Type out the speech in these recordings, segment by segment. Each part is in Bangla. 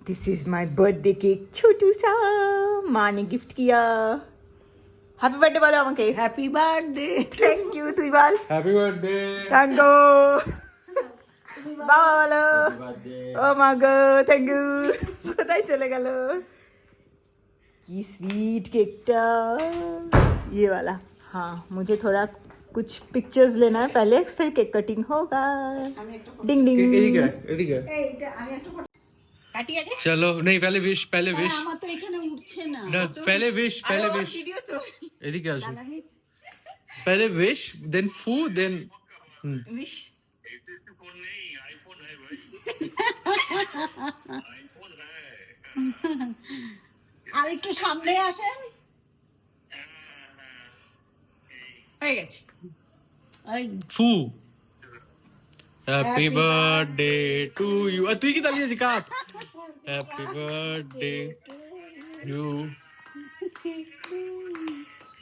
this is my birthday cake छोटू सा माँ ने गिफ्ट किया हैप्पी बर्थडे बोलो আমাকে হ্যাপি বার্থডে থ্যাংক ইউ তুই বল হ্যাপি বার্থডে থ্যাংক ইউ বাবা বলো ও মা গো থ্যাংক ইউ কোথায় চলে গেল কি स्वीट केकটা ये वाला हाँ मुझे थोड़ा कुछ पिक्चर्स लेना है पहले फिर केक कटिंग होगा डिंग डिंग এদিকে এদিকে এইটা আমি একটা ফটো काटी आगे চলো नहीं पहले विश আমার তো এখানে উঠছে না ना पहले विश वीडियो तो এদিকে আসো पहले विश देन फू देन विश আর একটু সামনে আসেন হয়ে গেছে এই फू हैप्पी बर्थडे टू यू তুই কি দাঁড়িয়ে আছিস কাট हैप्पी बर्थडे यू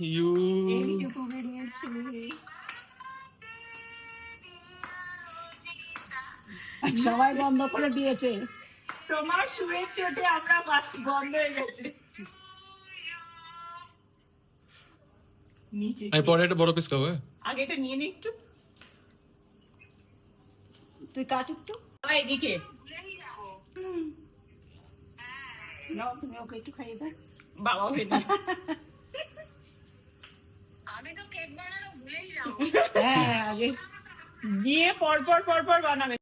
यू এইটুকু বেরিয়েছে সবাই বন্ধ করে দিয়েছে তোমার শুয়ের চোটে আমরা বন্ধ হয়ে গেছে নিচে আমি পরে একটা বড় পিস খাবো আগে এটা নিয়ে নে একটু তুই কাট একটু এদিকে নাও তুমি ওকে একটু খাইয়ে দাও বাবা হয়ে না হ্যাঁ আগে গিয়ে পর পর বানাবে